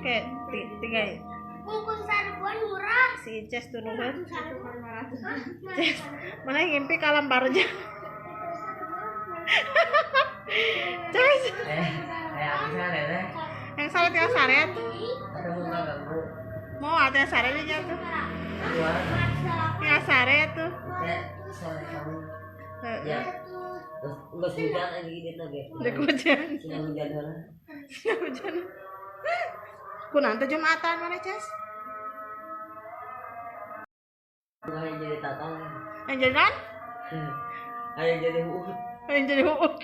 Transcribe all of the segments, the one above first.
kayak tiga bungkus seribuan murah. si Ces tuh nuhun. Ces mana yang ngimpi kalam barja. Ces Aku saret deh. yang saret ya saret Ada bunga ganggu. mau ada saretnya tuh Keluar. ya saret tuh Ya, sore kamu. Heeh. Ya. Terus enggak hujan lagi gitu ge. Dek hujan Sudah hujan heula. hujan kunang teh Jumatan mana Ces Bunga yang jadi tatang. yang jadi non Ayo jadi uut. yang jadi uuk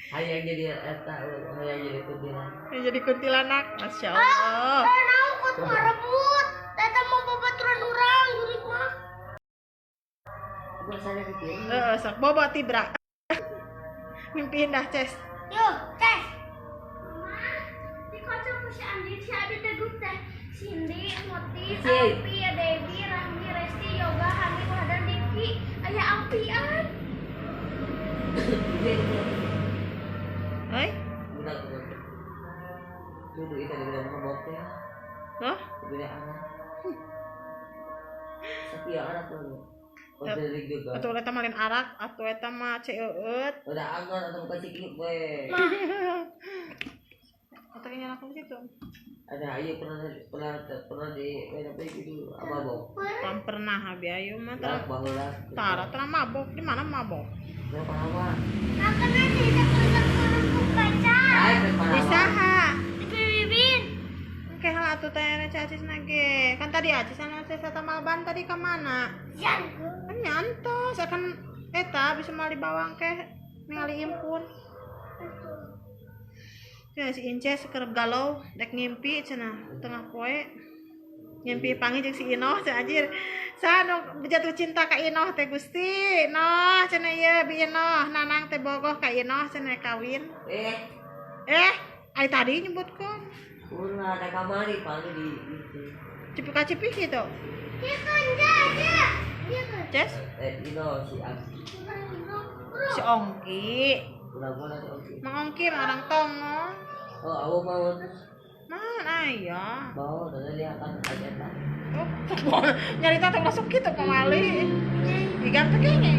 Ayo yang jadi eta, ayo yang jadi kuntilanak. yang jadi kuntilanak masya Allah Naon kut merebut. Tata mau babaturan urang jurik mah. Gua sana pikir. sok bobo tibra mimpi indah Ces Yuk, tes. Mama, di kocok ku si Andi, si Adi teguh teh. Cindy, Motif, Si. Alpi, Debbie, Rahmi, Resti, Yoga, Hani, Wahdan, Diki. Ayah Alpian. oi Udah. Dulu itu ada ngomong ya. loh Gede anak. Tapi ya anak tuh. Udah juga. atuh eta malin arak atuh eta mah ceueut Udah anggar atau bukan sikit we. atuh nya langsung situ Ada ayo pernah di apa gitu mabok. Tam pernah abi ayo mah Lah baheula. tara mabok di mana mabok Nah, pahama. Makan nanti kita kurang kaca. Ai di pahama. saha Di Bibin. Oke hal atuh teh na cacis nage kan tadi acis anu teh eta malban tadi ka mana Yang. kan nyantos akan eta bisa mal dibawang ke ningali impun ya si Inces keur galau dek ngimpi cenah tengah poe ngimpi pangi jeung si Inoh cenah anjir sanu jatuh cinta ka Inoh teh Gusti noh cenah ieu bi Inoh nanang teh bogoh ka Inoh cenah kawin ai tadi nyebutkeun Ulah ada kamari paling di itu. cipika-cipik gitu Dia kan jaja. Dia kan. Ces Ino si Agi. si Ongki Ulah si Agi. Mang Ongki mah orang Tongo Oh, aku mau man aya bawa dan lihat kan aja tak. oh nyarita teh masuk gitu kemali digang teh kene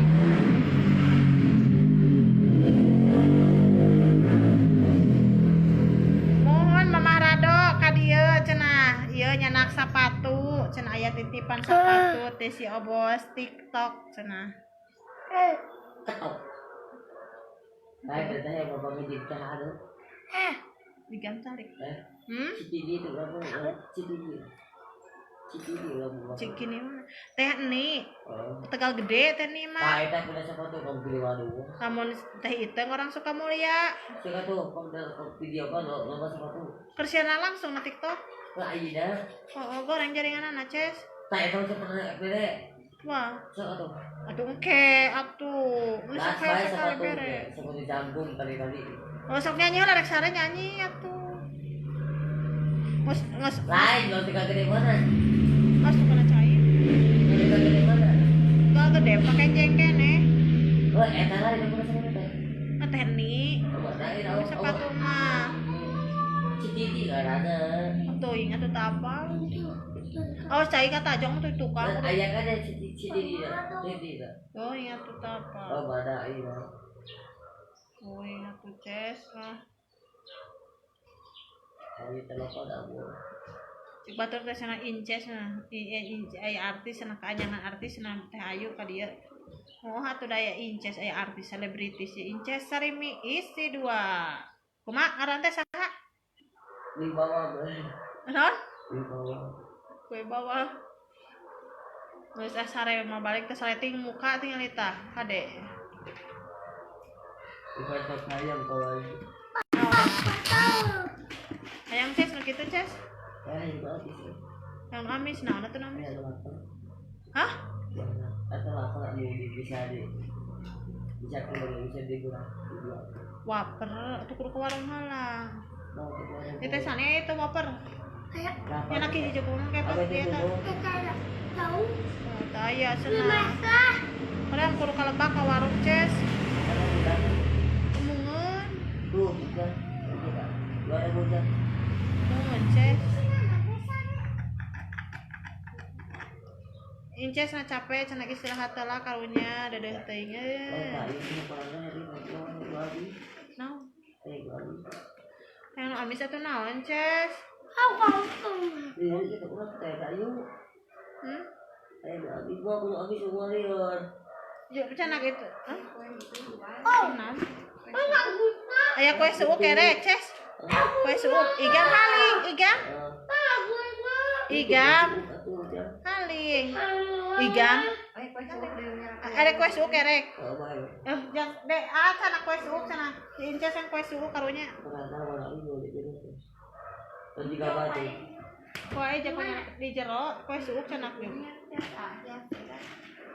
mohon Mama Rado ka dieu cenah ieu nyanak sapatu cenah aya titipan sapatu teh si Obos TikTok cenah Ketok. Baik, berarti ya bapak ngejip cah ada. digang tarik Si Tidi itu berapa? Si Tidi. Si Tidi lah bapak. cik gini mah teh ni Oh. Tegal Gede teh ni mah Nah, itu punya sepatu kamu pilih waduh. lamun teh iteng orang suka mulia Suka tuh kamu video kan lo sepatu. kersiana langsung na TikTok Nah, iya. oh goreng jaringan anak Ces Tak itu sebenarnya bere. wah Suka tuh. atuh engke atuh geus Nah, kayak saya sekali sepatu bere sepatu jambung tadi. oh sok nyanyi lah rek sare nyanyi atuh ngus Lain lo tinggal gede mana? masuk kana cair Lo tinggal gede mana? gak gede pakai jengke nih Oh, eta lah itu mana sama teh. teh ni Oh, dari tahu. sepatu mah Si Tidi kan ada. atuh ingat tuh apa oh cai kata jong tuh tukang Ayah kan ada si Tidi dah. Tidi dah. oh ingat tuh apa Oh, pada iya. oh ingat tuh Ces lah Ayo telepon aku. cik batur teh sana Inces nah aya artis sana kaanyangan artis sana teh ayu ka dieu oh atuh daya Inces aya artis selebriti si Inces Sarimi isi 2 kumaha ngaran teh saha Di bawah gue. non Di bawah. kue bawah geus sare mah balik teh saleting muka tinggal eta kade Bukan sok sayang kalau lagi. hayang Ces nu kitu Ces Itu habis. yang amis naon atuh amis Ada lapar. hah Atau lapar bisa digurang. waper atuh kudu ke warung heula Mau ke warung. teh sane itu waper Kayak enak ieu jeung kumaha kayak pas dia teh kayak tahu. daya Di cenah masa. padahal kudu kalebak ka warung Ces omongan Tuh, bukan. Di Gua ada bocah. Inces. Inces na capek cenah istirahat lah karunya dadeuh teuing. Oh, tadi ini parahnya hari ngobrol lagi. Naon? Lagi. Yang amis atuh naon, Ces? Aku tuh. Iya, kita kurang kayak kayu. Lagi gua punya abis semua liar. Juk cenah gitu. Hah? Oh, Naon? enggak guna. Aya kue suuk kerek, Ces. Kue suuk igam haling, igam. Enggak guna. Igam haling. Igam. Ada kue suuk kerek. Oh, baik. Jangan dek sana kue suuk sana. Si Inces yang kue suuk karunya. Karena warna ini boleh jadi. Dan juga batu. Kue aja di jero, kue suuk cenah juk.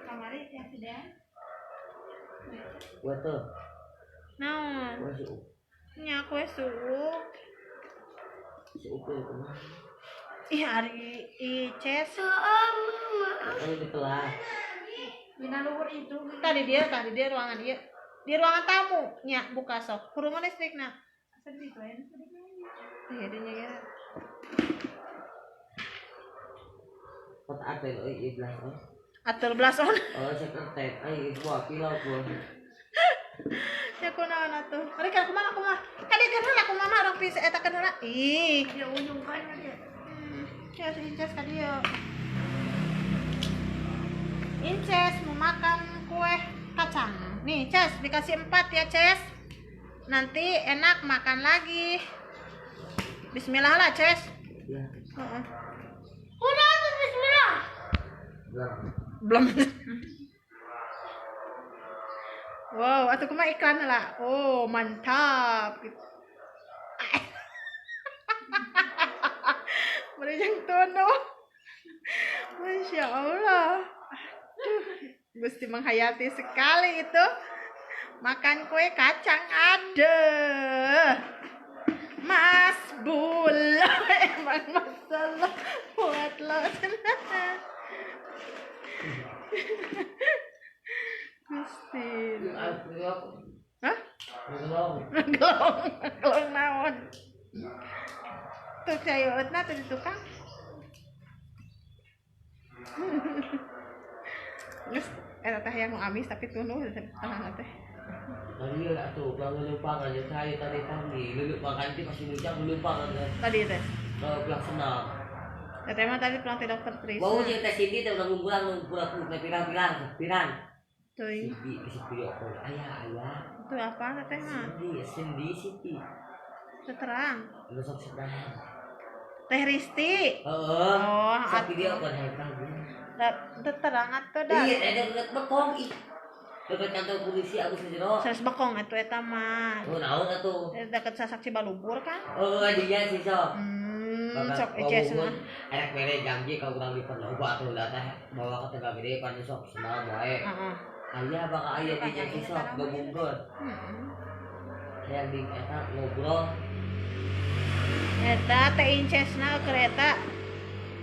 Kamari ya sudah. Gua tuh. Naon? Gua suuk. Nya kue suuk. Suuk itu. Ih ari Ices. Ini di kelas. Tadi dia ruangan ieu. Di ruangan tamu nya buka sok. Kurungan listrikna. Iya dinya ya. Kota ada lo iblas. Atur blason. Oh, saya kertek. Gua kilau gua. Ya kunaon atuh. Ari ka kumaha kumaha. Kadi kan heula kumaha orang pis eta kan heula. Ih, Ya unjungkan aja. ya si Inces ka dieu. Inces mau makan kue kacang. Nih, Ces, dikasih 4 ya, Ces. Nanti enak makan lagi. Bismillah lah, Ces. Ya. Heeh. Udah tuh bismillah. Belum. Belum. Wow, atau kumaha iklan lah. Oh, mantap. Berjang tono. Masya Allah. Aduh, Gusti menghayati sekali itu. Makan kue kacang ada. Mas Bul. Emang masalah buat lo. Gusti. Hah? Gelong naon. Tuh cayeutna teh di tukang. Geus eta teh yang amis tapi tunuh tangan teh. Tadi lah tuh, kalau lupa kan saya tadi lupa kan itu masih lupa kan. Tadi teh. Kalau pulang senang. Eta mah tadi pulang ti dokter Tris. Bau jeung teh Cindy teh udah pulang pirang. Teuing. Cindy ke video call. Ayah. Itu apa teh mah? Cindy Siti. Terang. Lu sok sedang. Teh Risti. Heeh. Oh, Sok video call hai kan. terang atuh dah. Iya, ada dekat bekong ih. Dekat kantor polisi Agus Sejero. Sanes bekong atuh eta mah. Oh, naon atuh? Deket Sasak Cibalubur kan? Oh, dia sih sok. Sok Eces mah. Enak mere janji kalau kurang lipat loba atuh da teh bawa ke Tegal Gede kan sok senang bae. Heeh. Aya bakal aya di janji sok gabungkeun. Yang di eta ngobrol. Eta teh Incesna kereta.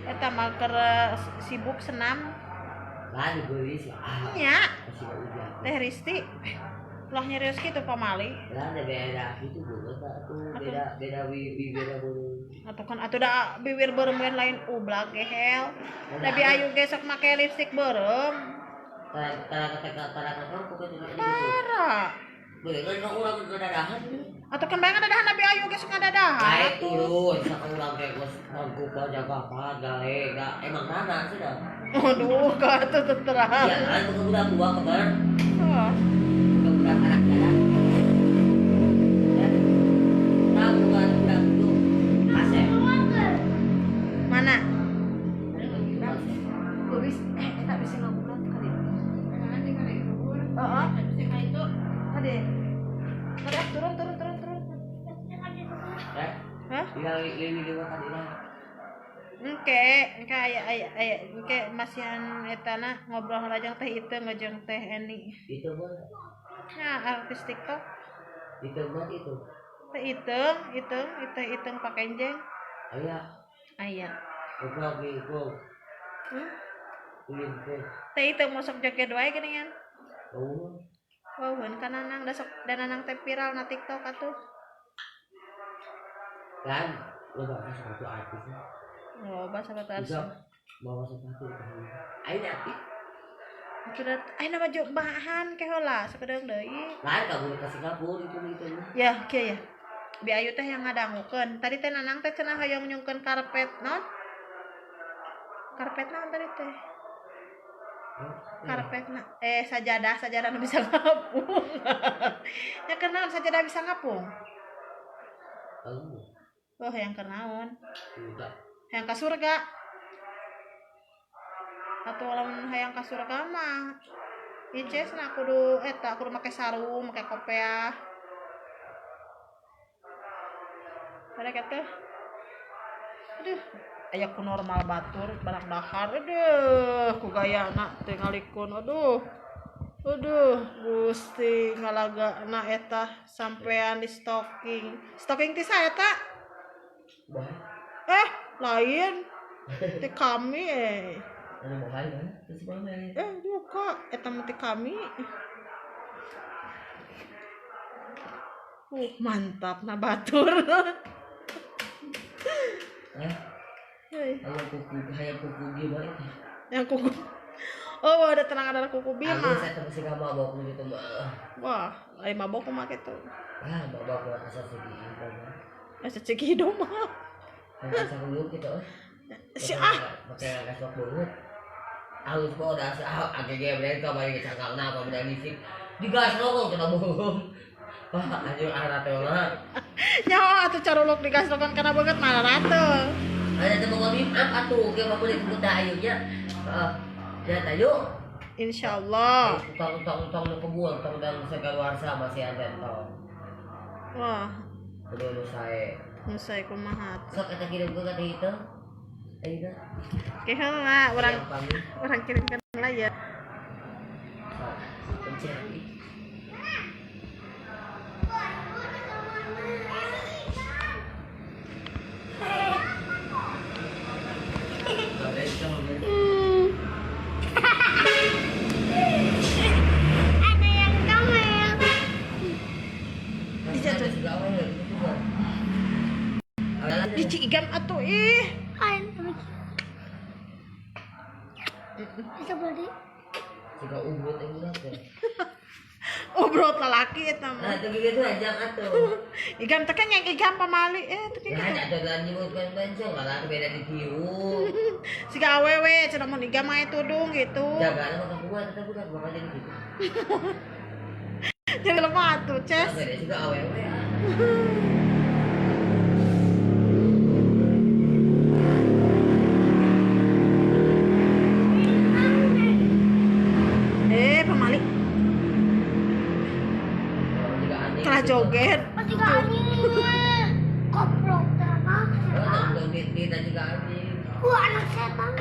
Eta mah keur sibuk senam. Lah dibeulis lah. Nya, Masih hujan. Teh Risti. Lah nyerius kitu pamali. Lah ada beda gitu beureut atuh beda beda beureut. Atuh kan atuh da bibir beureum we lain ublag gehel. Tapi ayu ge sok make lipstik beureum. Tara pokoknya gitu. Tara. Beureut kan urang kedadahan. Atuh kan bae ngadahan abi ayu ge sok ngadahan. Baik turun sakurang teh bos mangku jaga apa gawe emang nana sudah. Aduh, ka atuh terang. Ya kan budak tua kabar. Oh. Budak anak jalan. Tahu kan budak itu. Asep. Mana? Tulis tak bisa ngobrol kali. Heeh. Tadi. Terus turun. Ya. Hah? Lili dewa kadina. Engke masihan etana ngobrol lajang teh itu ngejeng teh Eni. Itu mah. Nah, artis TikTok. Itu mah itu. Teh itu pakai jeng. Aya. Aya. Goblok gitu. Ulin teh. Teh itu masuk joget wae geuningan. Oh. Wauheun ka nanang da sok da nanang teh viral na TikTok atuh. Kan lo bawa sepatu artis Oh, bahasa bahasa. bisa bawa sepatu di kahwin ayo nanti Sudah, nama jok bahan ke heula sakedeung deui. lain kamu ke Singapura itu Ya, kieu ya. Bi ayu teh yang ngadangukeun. Tadi teh Nanang teh cenah hayang nyungkeun karpet naon? Karpet naon tadi teh? Karpetna sajadah nu bisa ngapung. Ya kenaon sajadah bisa ngapung? Oh, yang kenaon? udah Hayang ka surga. Atuh lamun hayang ka surga mah incesna kudu make sarung, make kopiah. Pada kata, aduh, aya ku normal batur barang dahar, aduh, ku gayana teh ngalikun, aduh, Gusti ngalagana eta sampean di stocking ti saya eta, lain, ti kami ada bahan kan terus mana buka eta mah ti kami, mantap na batur. Hayang kuku gimana itu? Yang kuku. Oh, ada kuku Bima. Aku saya masih gak mabok gitu mah. Wah, ai mabok mah gitu. Mabok mah asal segi itu mah. Asa cek hidup mah. Asa dulu gitu. Si pakai gas banget. Alus kok udah agak geblek ka bari cangkalna apa beda listrik. Digas lo kok kena bohong. Wah, anjir arah teh mah. Nyaho atuh caruluk digas lokan kana beungeut mah rata. Ada teu mau bim atuh ge mah kulit kuda ayeuna. Heeh. Ya tayo. Insyaallah. Utang nu kebun, utang dan sagaluarsa masih ada tong. Wah, Kudu nu sae. musai kumaha. Sok eta kirim ke ka itu. Ayeuna. Keheula orang kirimkan lah ya. Pencari. Ada yang comel. Di Cigam atuh ih. Bisa beli. Juga ubud yang udah teh. Obrot lalaki eta Nah, mah. itu gitu aja atuh. Igam teh kan yang igam pamali teh Ya gitu. ada dan nyebutkan bencong kalau beda di kieu. Siga awewe cenah mun igam mah tudung gitu. Jaga mah kebuat tetep bukan bakal jadi gitu. Jadi lemah atuh, Ces. Beda juga awewe. Pamali kalah joget. Pasti gak anjing. Koplok terang. Kita juga anjing. Anak setan.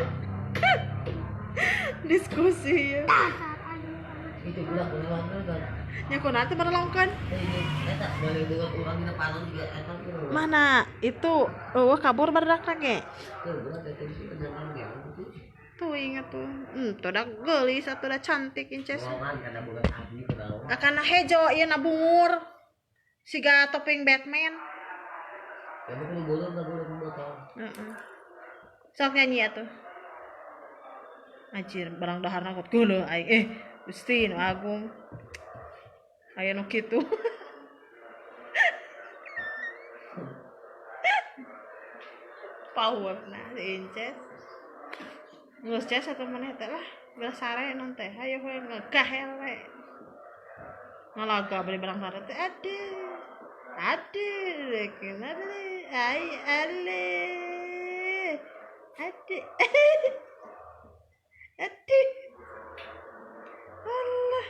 Diskusi ya. Dasar anjing. Itu pula pulang kan. Nya kunaon teh barelongkeun? Eta balik dengan urang dina panon juga eta kieu. Mana? Itu kabur barudak ge. Tuh, buat eta itu dengan dia. Tuh ingat tuh. Tuh da geulis atuh da cantik inces. Ngomongan kada bukan abdi kenal. Akana hejo ieu na bungur. Siga topeng Batman. Ya kudu boleh enggak boleh motor. Heeh. Sok nyanyi atuh. Anjir, barang daharna kut geuleuh aing. Gusti nu agung. Aya nu kitu. Power nah inces. Ngeus ces atuh maneh teh lah. Belah sare non teh. Hayo we ngegah we. Ngalaga bari barang sare teh ade kenapa ai ale ade Allah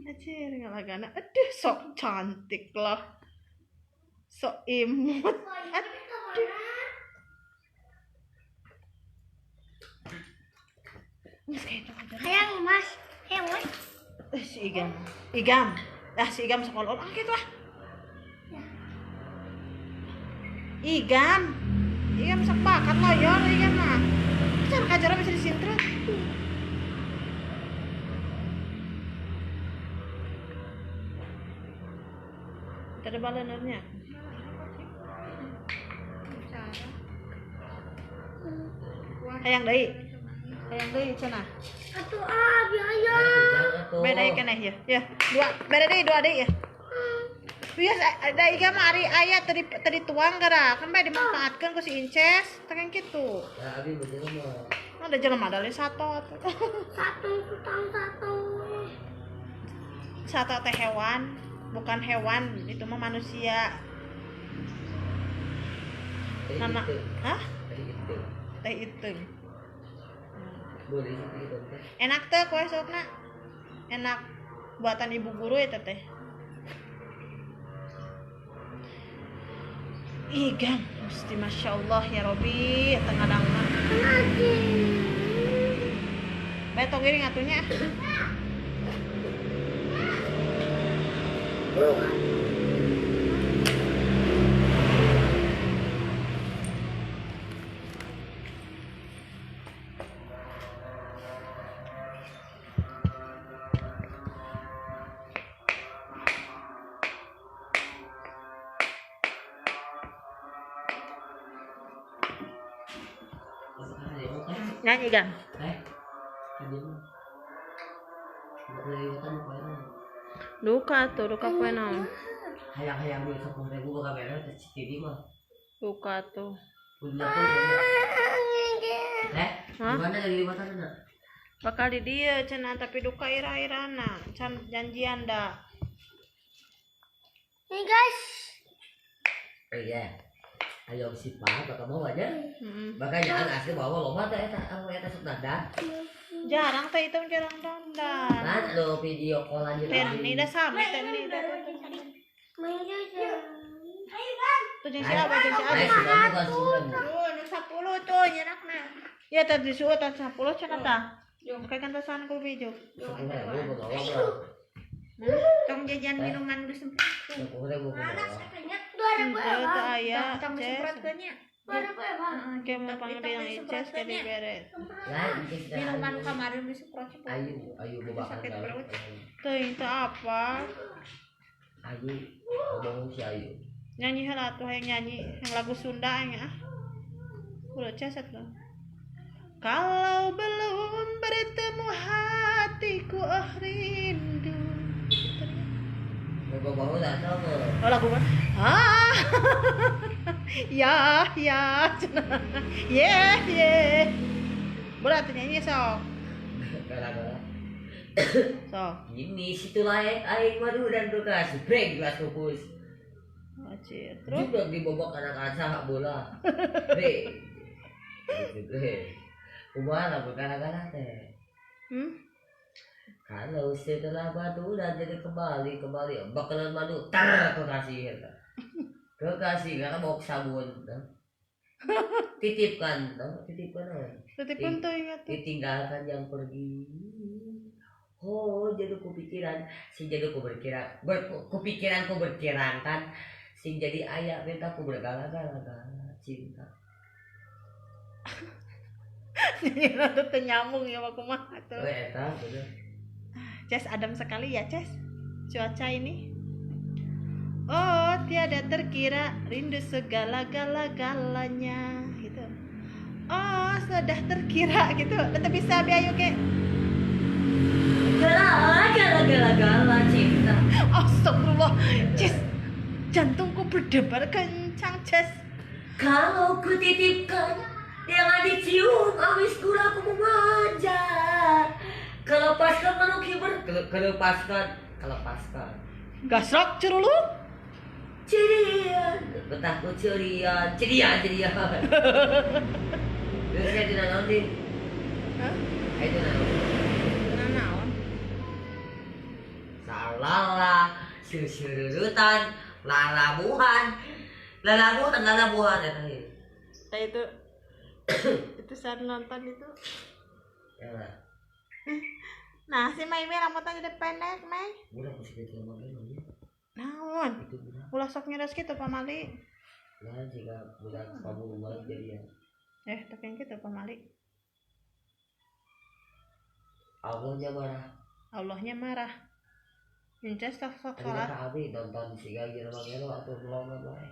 Acir ngalagana aduh sok cantik lah sok imut aduh Hayang mas. Hayang mas. si Igam si Igam sekolah orang gitu lah Igam sepakat loyor Igam mah cara kajaran bisa disintret Tadi balenernya. Hayang deui. Hayang deui cenah. Atuh biaya. Beda keneh ya. Ya, dua. Beda deui ya. Bias ada iga mah ari aya tadi tuang gara. Kan bae dimanfaatkeun ku si Inces. Teh kitu. Ya abi bener mah. Ada jelema dari sato. Satu tutang satu. Sato teh hewan, bukan hewan, itu mah manusia. Nama, hah? Teh item. Boleh itu teh. Enak teh kue sopna. Enak buatan ibu guru eta teh. Ih, Gang, mesti Masya Allah ya Robi, tengah dangna. Lagi. Beto giring atunya. Nyanyi Gang. Duka kue naon. Hayang-hayang duit 10.000 ke kamera teh TV mah. Duka tuh. Punya tuh. Hah? Gimana dari libatanna? Bakal di dia cenah tapi duka ira-irana. Can janjian da. Nih guys. Iya. Ayo si Pak, bakal mau aja. Hmm. Makanya asli bawa loba teh eta sok dandan. Jarang teh itu jarang dandan. Kan ada video call aja. Ini dah sama teh ini dah. Main aja. Tuh jeung siapa jeung siapa? Ayo sudah bukan sudah. Tuh nu 10 tuh nyenakna. Ya tadi disuruh tadi 10 cenah tah. Kayak kan tasan ku bijuk. 10.000 bawa. Tong jajan minuman geus sempet. 10.000 bawa. Itu aya, Tong Ces. semprotkeunnya. Baru apa ya, Bang? Kayak mau panggil yang Ices ke beres. Lah, ini Minuman kemarin disemprot. Ayo bawa Sakit perut. Tuh itu apa? Ayo ngomong si Ayu. Nyanyi heula tuh yang nyanyi yang lagu Sunda nya. Udah ceset loh. Kalau belum bertemu hatiku rindu. Bawa lah sama. Oh lagu mana? Ah, ya, yeah. Berat nyanyi sok. Gara-gara. Sok. Ini situ lain aing madu dan bekas break gelas kupus. Acir. Terus Juga dibobok anak-anak saha bola. Break. Gitu. Kumaha gara-gara teh. Kalau setelah madu dan jadi kembali bakalan madu kekasih kekasih karena bawa sabun titipkan titipin tuh ingat tuh. ditinggalkan yang pergi. Oh jadi kupikiran si jadi ku berpikiran kan sing jadi ayah minta ku bergala-gala cinta. Ini tuh nyambung ya aku mah tuh. Oh eta bener. Ces adem sekali ya Ces cuaca ini. Oh tiada terkira rindu segala-galanya gitu. Oh sudah terkira gitu. Tetap bisa biayu ke. Gala cinta. Astagfirullah Ces jantungku berdebar kencang Ces. Kalau ku titipkan jangan dicium amis gula aku memanja. Kelepaskan kalau kiber kelepaskan Gasrok curulu. cerian betahku cerian. Terus saya tidak nanti. Hah? Itu nanti. Naon? Salala, susurutan, lalabuhan ya tadi. Nah itu saat nonton itu. Ya lah. Nah si Mei rambutnya jadi pendek Mei. Udah musik itu lagi. Naon? Itu udah. Ulah sok nyeres gitu pamali. Nah jika udah kamu rumah jadi ya. Tapi yang gitu pamali. Allahnya marah. Allahnya marah. Inces sok Tadi sholat. kata abi nonton si Gagi sama Gelo atau belum bae.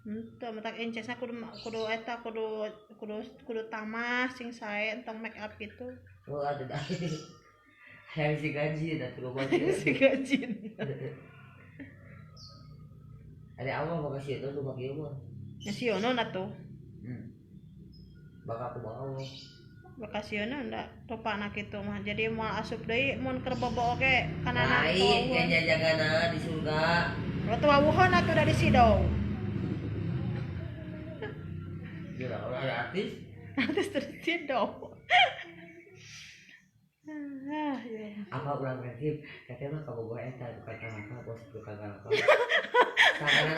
Henteu matak incesna kudu eta kudu tamas sing sae entong make up gitu. Oh ada dah. Yang si Gaji dah tuh Si gajin. Ada awal mau kasih itu tuh pakai apa? Ya siono na tuh. Bakal aku bawa. Bakasiono nda topana kitu mah. Jadi moal asup deui mun keur bobo oge kana anak Lain kayak jagana di surga. Waktu wawuhon atuh da di sidau. Gila orang ada artis. Terus terus sidau. Ah, ya. Apa ulang resim? Katanya mah kamu bawa eta bukan kakak bos bukan kakak.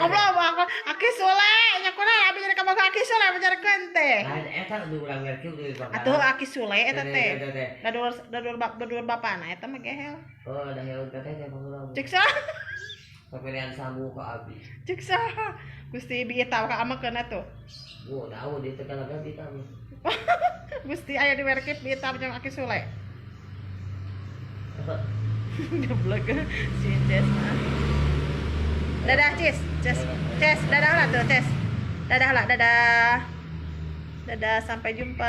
Goblok aki sule nya kuna abi jadi kaboga aki sule bejarkeun teh. Lain eta udah ulang resim tuh di bangkalan. Atuh aki sule eta teh. Teh. Dadur bapana eta mah gehel. Oh, ada yang katanya pengulang. Cek sah. Pemilihan samu ke abi. Cek sah. Gusti bi eta ka amakeun atuh. Gua tahu di Tegalaga kita. Gusti aya di werkip bi eta jeung aki sule. Goblok si Ces mah. Dadah Cis, dadah lah tuh Ces. Dadah lah, dadah. Dadah sampai jumpa.